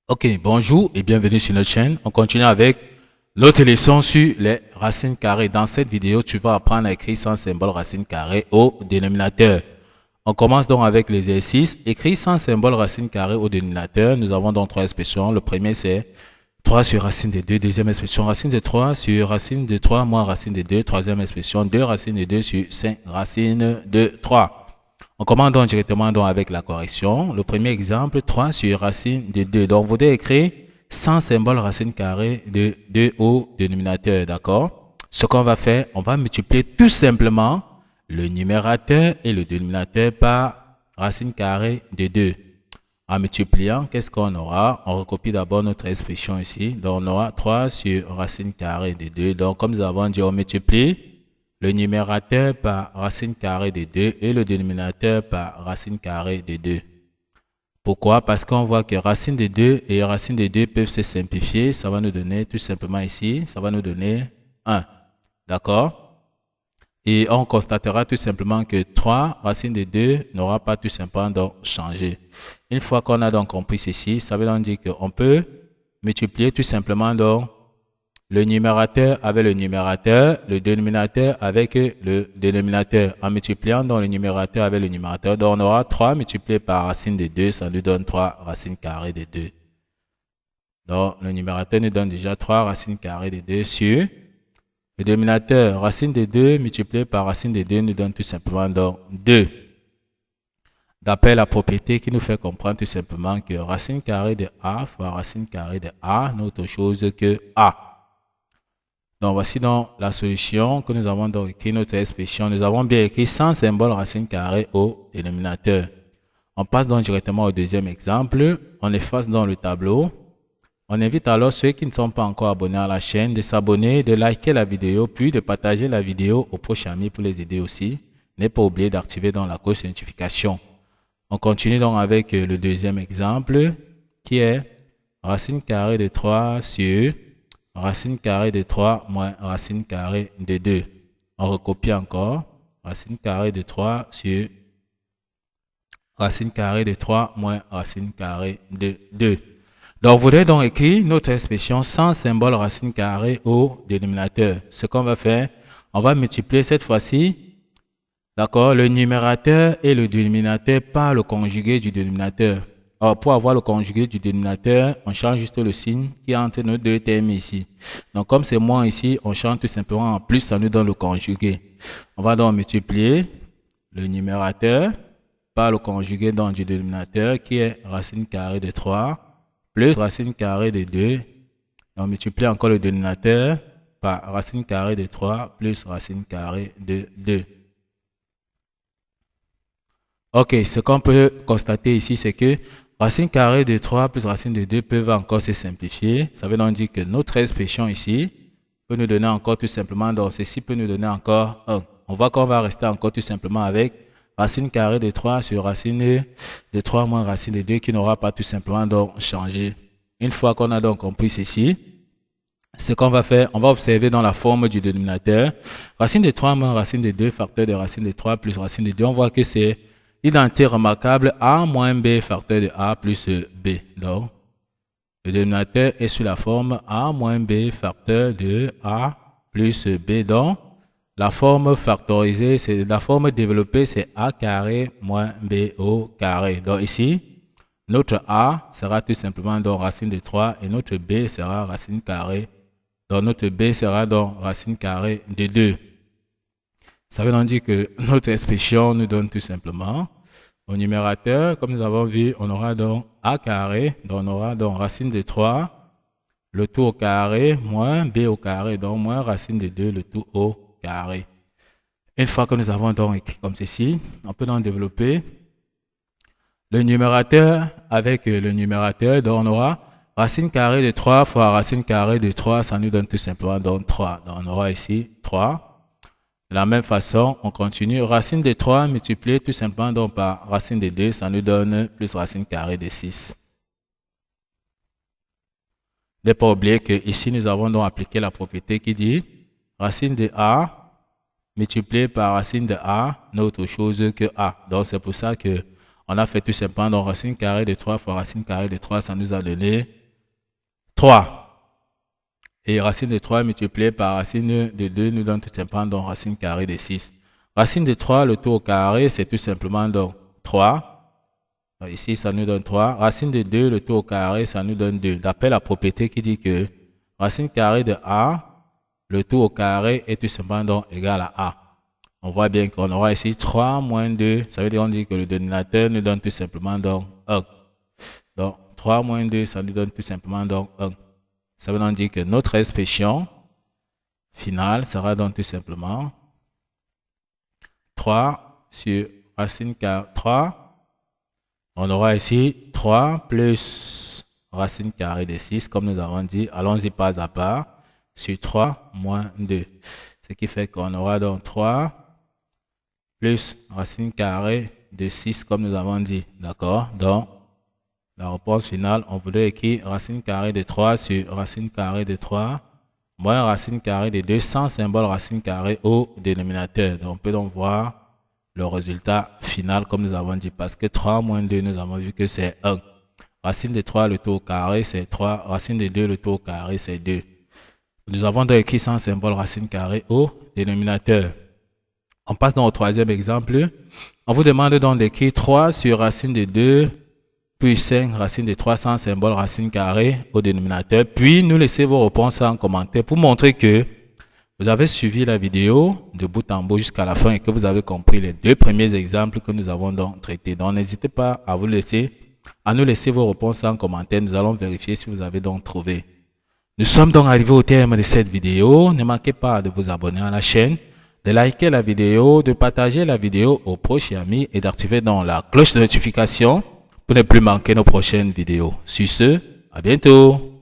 Ok, bonjour et bienvenue sur notre chaîne. On continue avec notre leçon sur les racines carrées. Dans cette vidéo, tu vas apprendre à écrire sans symbole racine carrée au dénominateur. On commence donc avec l'exercice. Écrire sans symbole racine carrée au dénominateur. Nous avons donc trois expressions. Le premier, c'est 3 sur racine de 2. Deuxième expression, racine de 3 sur racine de 3 moins racine de 2. Troisième expression, 2 racines de 2 sur 5 racines de 3. On commence donc directement donc avec la correction. Le premier exemple, 3 sur racine de 2. Donc, vous devez écrire sans symbole racine carrée de 2 au dénominateur, d'accord? Ce qu'on va faire, on va multiplier tout simplement le numérateur et le dénominateur par racine carrée de 2. En multipliant, qu'est-ce qu'on aura? On recopie d'abord notre expression ici. Donc, on aura 3 sur racine carrée de 2. Donc, comme nous avons dit, on multiplie le numérateur par racine carrée de 2 et le dénominateur par racine carrée de 2. Pourquoi? Parce qu'on voit que racine de 2 et racine de 2 peuvent se simplifier. Ça va nous donner tout simplement ici, ça va nous donner 1. D'accord? Et on constatera tout simplement que 3 racine de 2 n'aura pas tout simplement donc changé. Une fois qu'on a donc compris ceci, ça veut donc dire qu'on peut multiplier tout simplement donc le numérateur avec le numérateur, le dénominateur avec le dénominateur. En multipliant donc le numérateur avec le numérateur, donc on aura 3 multiplié par racine de 2, ça nous donne 3 racines carrées de 2. Donc le numérateur nous donne déjà 3 racines carrées de 2 sur le dénominateur. Racine de 2 multiplié par racine de 2 nous donne tout simplement donc 2. D'après la propriété qui nous fait comprendre tout simplement que racine carrée de A fois racine carrée de A n'est autre chose que A. Donc, voici donc la solution que nous avons donc écrit notre expression. Nous avons bien écrit sans symbole racine carrée au dénominateur. On passe donc directement au deuxième exemple. On efface dans le tableau. On invite alors ceux qui ne sont pas encore abonnés à la chaîne de s'abonner, de liker la vidéo, puis de partager la vidéo aux proches amis pour les aider aussi. N'ayez pas oublié d'activer dans la cloche de notification. On continue donc avec le deuxième exemple qui est racine carrée de 3 sur racine carrée de 3 moins racine carrée de 2. On recopie encore. Racine carrée de 3 sur racine carrée de 3 moins racine carrée de 2. Donc, vous devez donc écrire notre expression sans symbole racine carrée au dénominateur. Ce qu'on va faire, on va multiplier cette fois-ci, d'accord, le numérateur et le dénominateur par le conjugué du dénominateur. Alors, pour avoir le conjugué du dénominateur, on change juste le signe qui est entre nos deux termes ici. Donc, comme c'est moins ici, on change tout simplement en plus, ça nous donne le conjugué. On va donc multiplier le numérateur par le conjugué donc du dénominateur qui est racine carrée de 3 plus racine carrée de 2. Et on multiplie encore le dénominateur par racine carrée de 3 plus racine carrée de 2. Ok, ce qu'on peut constater ici, c'est que racine carrée de 3 plus racine de 2 peuvent encore se simplifier. Ça veut donc dire que notre expression ici peut nous donner encore tout simplement, donc ceci peut nous donner encore 1. On voit qu'on va rester encore tout simplement avec racine carrée de 3 sur racine de 3 moins racine de 2 qui n'aura pas tout simplement donc changé. Une fois qu'on a donc compris ceci, ce qu'on va faire, on va observer dans la forme du dénominateur. Racine de 3 moins racine de 2, facteur de racine de 3 plus racine de 2. On voit que c'est identité remarquable A moins B facteur de A plus B. Donc, le dénominateur est sous la forme A moins B facteur de A plus B. Donc, la forme factorisée, c'est la forme développée, c'est A carré moins B au carré. Donc ici, notre A sera tout simplement donc racine de 3 et notre B sera racine carrée. Donc notre B sera donc racine carrée de 2. Ça veut donc dire que notre expression nous donne tout simplement au numérateur, comme nous avons vu, on aura donc A carré, donc on aura donc racine de 3, le tout au carré, moins B au carré, donc moins racine de 2, le tout au carré. Une fois que nous avons donc écrit comme ceci, on peut donc développer le numérateur avec le numérateur, donc on aura racine carrée de 3 fois racine carrée de 3, ça nous donne tout simplement donc 3. Donc on aura ici 3. De la même façon, on continue. Racine de 3 multiplié tout simplement donc par racine de 2, ça nous donne plus racine carrée de 6. Ne pas oublier qu'ici, nous avons donc appliqué la propriété qui dit racine de A multiplié par racine de A n'est autre chose que A. Donc, c'est pour ça que On a fait tout simplement donc racine carrée de 3 fois racine carrée de 3, ça nous a donné 3. Et racine de 3 multiplié par racine de 2 nous donne tout simplement donc racine carrée de 6. Racine de 3, le tout au carré, c'est tout simplement donc 3. Donc ici, ça nous donne 3. Racine de 2, le tout au carré, ça nous donne 2. D'après la propriété qui dit que racine carrée de A, le tout au carré est tout simplement donc égal à A. On voit bien qu'on aura ici 3 moins 2. Ça veut dire qu'on dit que le dénominateur nous donne tout simplement donc 1. Donc 3 moins 2, ça nous donne tout simplement donc 1. Ça veut donc dire que notre expression finale sera donc tout simplement 3 sur racine carrée 3. On aura ici 3 plus racine carrée de 6, comme nous avons dit. Allons-y pas à pas. Sur 3 moins 2. Ce qui fait qu'on aura donc 3 plus racine carrée de 6, comme nous avons dit. D'accord? Donc, la réponse finale, on voudrait écrire racine carrée de 3 sur racine carrée de 3 moins racine carrée de 2 sans symbole racine carrée au dénominateur. Donc, on peut donc voir le résultat final comme nous avons dit. Parce que 3 moins 2, nous avons vu que c'est 1. Racine de 3, le tout au carré, c'est 3. Racine de 2, le tout au carré, c'est 2. Nous avons donc écrit sans symbole racine carrée au dénominateur. On passe dans au troisième exemple. On vous demande donc d'écrire 3 sur racine de 2 puis 5 racine de 3 sans symbole racine carrée au dénominateur. Puis nous laissez vos réponses en commentaire pour montrer que vous avez suivi la vidéo de bout en bout jusqu'à la fin et que vous avez compris les deux premiers exemples que nous avons donc traités. Donc n'hésitez pas à nous laisser vos réponses en commentaire. Nous allons vérifier si vous avez donc trouvé. Nous sommes donc arrivés au terme de cette vidéo. Ne manquez pas de vous abonner à la chaîne, de liker la vidéo, de partager la vidéo aux proches et amis et d'activer donc la cloche de notification pour ne plus manquer nos prochaines vidéos. Sur ce, à bientôt.